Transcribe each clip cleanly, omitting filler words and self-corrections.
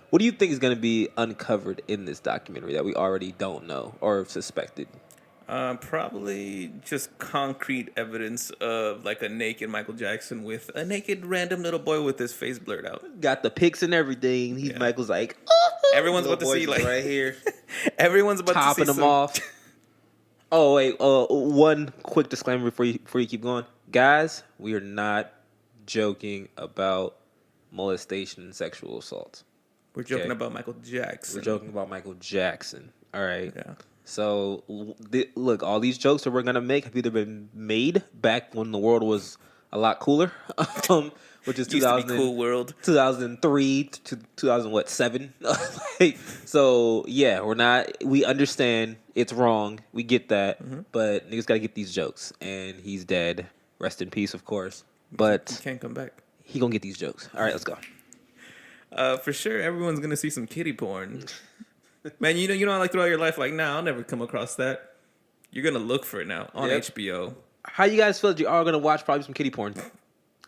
What do you think is going to be uncovered in this documentary that we already don't know or suspected? Probably just concrete evidence of like a naked Michael Jackson with a naked random little boy with his face blurred out. Got the pics and everything. He's Michael's like, everyone's about to see like right here, everyone's about topping to see them off. Oh wait, one quick disclaimer before you keep going, guys. We are not joking about molestation and sexual assault. We're joking about Michael Jackson. We're joking about Michael Jackson. All right. Yeah. So, look, all these jokes that we're going to make have either been made back when the world was a lot cooler, which is 2000, cool world. 2003 to 2007. So, yeah, we understand it's wrong. We get that. Mm-hmm. But niggas got to get these jokes. And he's dead. Rest in peace, of course. But he can't come back. He going to get these jokes. All right, let's go. For sure, everyone's going to see some kiddie porn. Man, you know, like throughout your life, like, nah, I'll never come across that. You're gonna look for it now on HBO. How you guys feel that you are gonna watch probably some kiddie porn?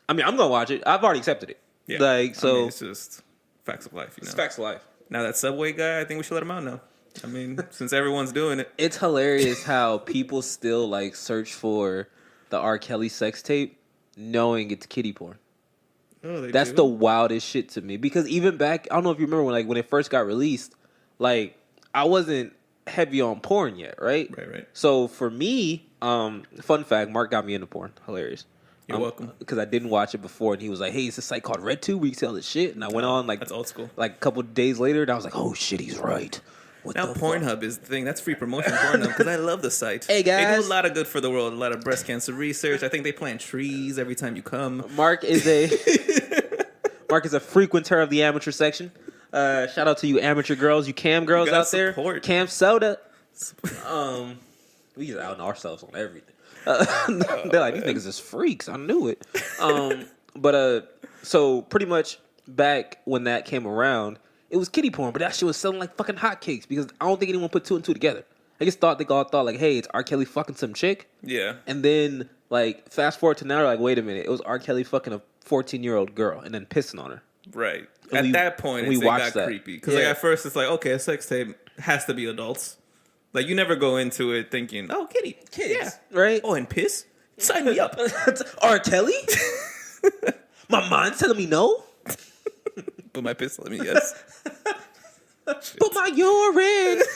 I mean, I'm gonna watch it. I've already accepted it. Yeah, like so. I mean, it's just facts of life. You know, it's facts of life. Now that Subway guy, I think we should let him out now. I mean, since everyone's doing it, it's hilarious how people still like search for the R. Kelly sex tape, knowing it's kiddie porn. Oh, That's the wildest shit to me because even back, I don't know if you remember when it first got released. Like, I wasn't heavy on porn yet, right? Right. So, for me, fun fact, Mark got me into porn. Hilarious. You're welcome. Because I didn't watch it before, and he was like, hey, it's a site called RedTube where you sell this shit. And I went on, like... That's old school. Like, a couple days later, and I was like, oh, shit, he's right. What now, Pornhub is the thing. That's free promotion, Pornhub, because I love the site. Hey, guys. They do a lot of good for the world. A lot of breast cancer research. I think they plant trees every time you come. Mark is a frequenter of the amateur section. Shout out to you amateur girls, you cam girls out there. Cam soda. We just out ourselves on everything. They're like, these niggas is freaks. I knew it. So pretty much back when that came around, it was kiddie porn, but that shit was selling like fucking hotcakes because I don't think anyone put two and two together. I just thought they all thought like, hey, it's R. Kelly fucking some chick. Yeah. And then like fast forward to now, they're like, wait a minute, it was R. Kelly fucking a 14-year-old girl and then pissing on her. Right. At that point, it got creepy. Because like, at first, it's like, okay, a sex tape has to be adults. Like, you never go into it thinking, oh, kids. Yeah. Right? Oh, and piss? Sign me up. R. Kelly? My mind's telling me no. But my piss telling me yes. But my urine's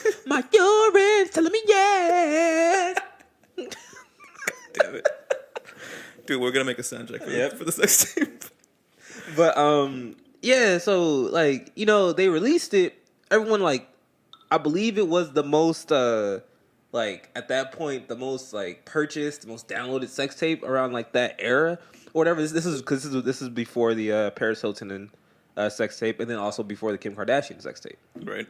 telling me yes. God damn it. Dude, we're going to make a soundtrack for the sex tape. But, yeah, so, like, you know, they released it. Everyone, like, I believe it was the most, like, at that point, the most, like, purchased, the most downloaded sex tape around, like, that era or whatever. This is before the Paris Hilton and sex tape, and then also before the Kim Kardashian sex tape. Right.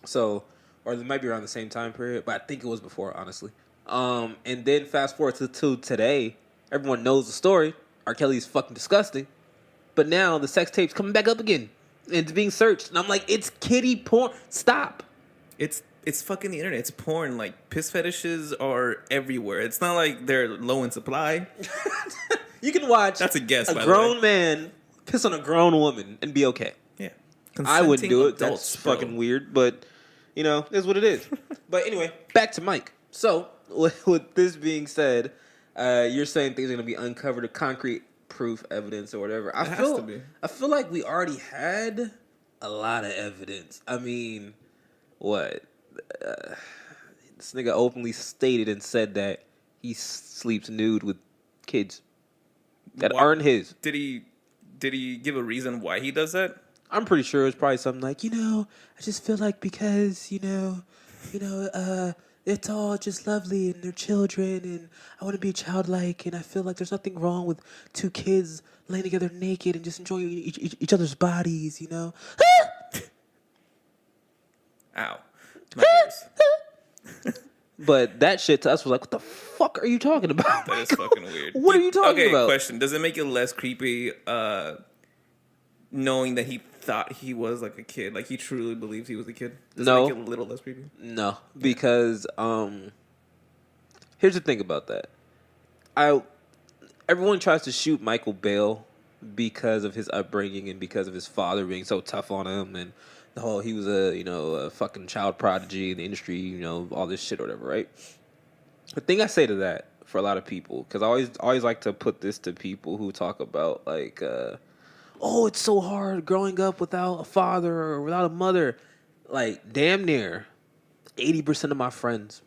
So, or it might be around the same time period, but I think it was before, honestly. And then fast forward to today, everyone knows the story. R. Kelly is fucking disgusting. But now the sex tape's coming back up again. And it's being searched. And I'm like, it's kiddie porn. Stop. It's fucking the internet. It's porn. Like, piss fetishes are everywhere. It's not like they're low in supply. You can watch That's a guess, by grown the way. man piss on a grown woman and be okay. Yeah. I wouldn't do it. Adults, That's fucking weird. But, you know, it's what it is. But anyway, back to Mike. So, with this being said, you're saying things are going to be uncovered, or concrete proof, evidence, or whatever. I feel like we already had a lot of evidence. I mean, what? This nigga openly stated and said that he sleeps nude with kids that aren't his. Did he give a reason why he does that? I'm pretty sure it's probably something like, I just feel like because, it's all just lovely and they're children and I want to be childlike and I feel like there's nothing wrong with two kids laying together naked and just enjoying each other's bodies, Ow. My ears. But that shit to us was like, what the fuck are you talking about? That is fucking weird. What are you talking about? Okay, question. Does it make it less creepy knowing that he thought he was like a kid? Like he truly believed he was a kid? Does it make it a little less creepy? No, because here's the thing about that. Everyone tries to shoot Michael Bale because of his upbringing and because of his father being so tough on him and the whole he was a fucking child prodigy in the industry, all this shit or whatever, right? The thing I say to that for a lot of people, because I always like to put this to people who talk about like, oh, it's so hard growing up without a father or without a mother. Like, damn near 80% of my friends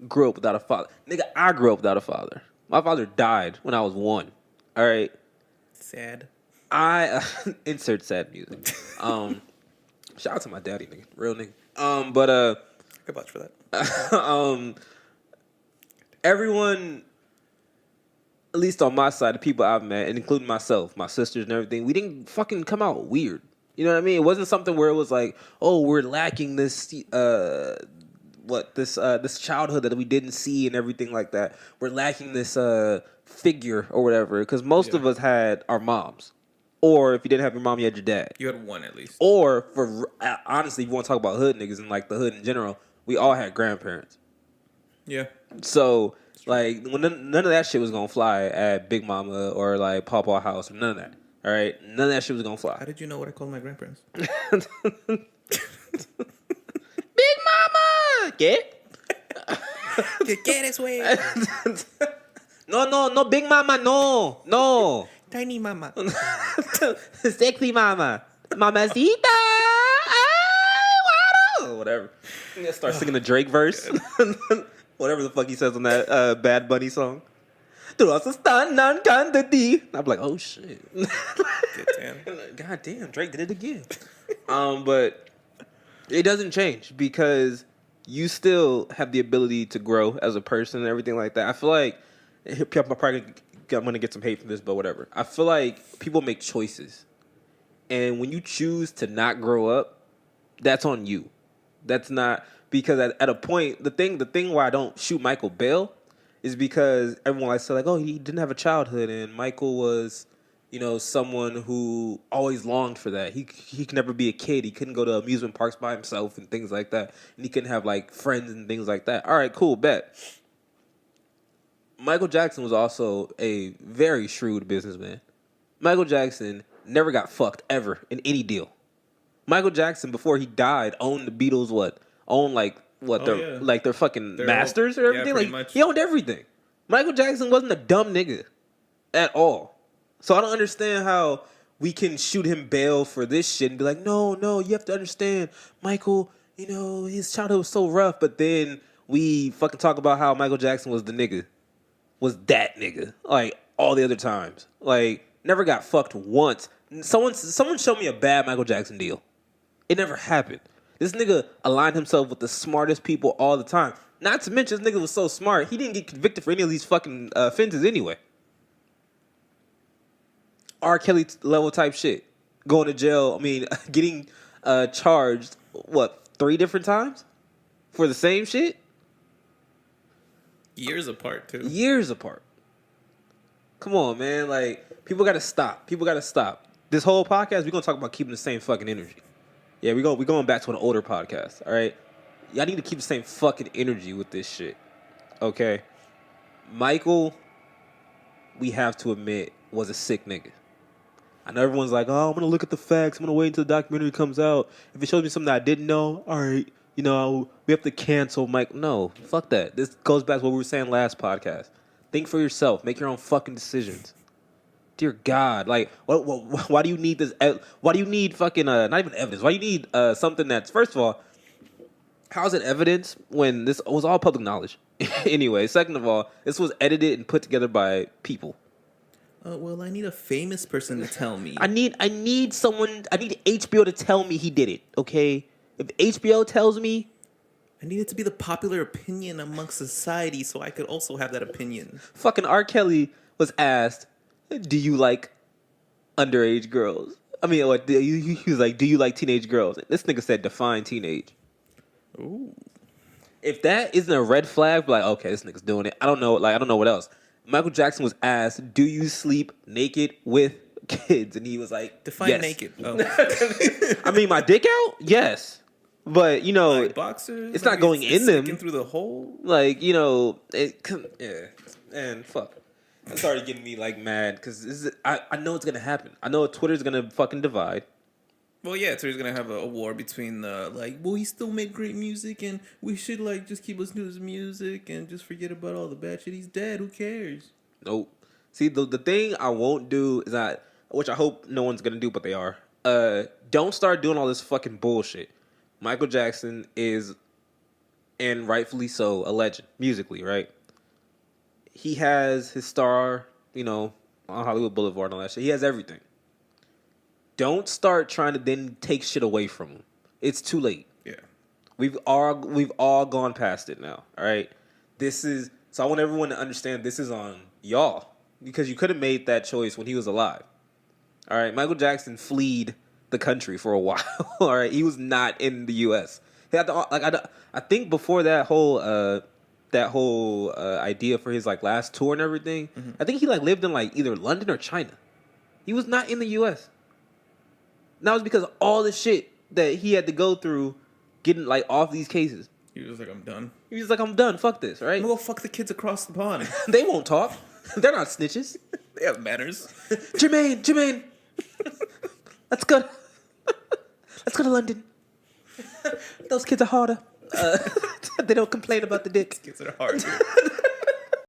grew up without a father. Nigga, I grew up without a father. My father died when I was 1. All right. Sad. I insert sad music. Shout out to my daddy, nigga, real nigga. But I could vouch for that. Everyone, at least on my side, the people I've met, and including myself, my sisters and everything, we didn't fucking come out weird. You know what I mean? It wasn't something where it was like, oh, we're lacking this this childhood that we didn't see and everything like that. We're lacking this figure or whatever, because most of us had our moms. Or if you didn't have your mom, you had your dad. You had one at least. Or for honestly, if you want to talk about hood niggas and like the hood in general, we all had grandparents. Yeah. So like when none of that shit was gonna fly at Big Mama or like Pawpaw House or none of that. All right, none of that shit was gonna fly. How did you know what I called my grandparents? Big Mama, get Get way. No, Big Mama, no. Tiny mama. Sexy Mama, Mamacita. Whatever. Start singing the Drake verse. Whatever the fuck he says on that Bad Bunny song. I'm like, oh shit. God damn, Drake did it again. But it doesn't change because you still have the ability to grow as a person and everything like that. I feel like I'm probably gonna get some hate from this, but whatever. I feel like people make choices, and when you choose to not grow up, that's on you. That's not because at a point, the thing why I don't shoot Michael Bell is because everyone likes to say like, oh, he didn't have a childhood, and Michael was, someone who always longed for that. He could never be a kid. He couldn't go to amusement parks by himself and things like that, and he couldn't have like friends and things like that. All right, cool, bet. Michael Jackson was also a very shrewd businessman. Michael Jackson never got fucked ever in any deal. Michael Jackson, before he died, owned the Beatles. Their fucking masters or everything. Pretty much. He owned everything. Michael Jackson wasn't a dumb nigga at all. So I don't understand how we can shoot him bail for this shit and be like, no, you have to understand, Michael. His childhood was so rough, but then we fucking talk about how Michael Jackson was the nigga. Was that nigga. Like, all the other times. Like, never got fucked once. Someone showed me a bad Michael Jackson deal. It never happened. This nigga aligned himself with the smartest people all the time. Not to mention, this nigga was so smart, he didn't get convicted for any of these fucking offenses anyway. R. Kelly level type shit. Going to jail, getting charged, 3 different times? For the same shit? Years apart, too. Years apart. Come on, man. Like, people gotta stop. This whole podcast, we're gonna talk about keeping the same fucking energy. Yeah, we're going back to an older podcast, all right? Y'all need to keep the same fucking energy with this shit, okay? Michael, we have to admit, was a sick nigga. I know everyone's like, oh, I'm going to look at the facts. I'm going to wait until the documentary comes out. If it shows me something that I didn't know, all right, we have to cancel Mike. No, fuck that. This goes back to what we were saying last podcast. Think for yourself. Make your own fucking decisions. Dear God, like, why do you need this? Why do you need fucking not even evidence? Why do you need something that's, first of all, how is it evidence when this was all public knowledge? Anyway, second of all, this was edited and put together by people. Well, I need a famous person to tell me. I need HBO to tell me he did it. Okay, if HBO tells me, I need it to be the popular opinion amongst society, so I could also have that opinion. Fucking R. Kelly was asked, do you like underage girls? He was like, do you like teenage girls? This nigga said, define teenage. Ooh. If that isn't a red flag, like, okay, this nigga's doing it. I don't know what else. Michael Jackson was asked, do you sleep naked with kids? And he was like, define yes. naked. Oh. My dick out? Yes. But, like boxers, it's not going in them. Through the hole. Like, and fuck. It's already getting me like mad because I know it's gonna happen. I know Twitter's gonna fucking divide. Well, yeah, so he's gonna have a war between well, he still made great music, and we should just keep listening to his music and just forget about all the bad shit. He's dead. Who cares? Nope. See, the thing I won't do is that, which I hope no one's gonna do, but they are. Don't start doing all this fucking bullshit. Michael Jackson is, and rightfully so, a legend musically, right? He has his star, on Hollywood Boulevard and all that shit. He has everything. Don't start trying to then take shit away from him. It's too late. Yeah. We've all gone past it now. All right. So I want everyone to understand this is on y'all, because you could have made that choice when he was alive. All right. Michael Jackson fled the country for a while. All right. He was not in the U.S. He had to, I think before that whole idea for his last tour and everything, I think he lived in either London or China. He was not in the U.S. And that was because of all the shit that he had to go through getting off these cases. He was like, I'm done. He was like, I'm done. Fuck this, right? I'm gonna go fuck the kids across the pond. They won't talk. They're not snitches. They have manners. Jermaine. Let's go. Let's go to London. Those kids are harder. They don't complain about the dick. Kids are hard.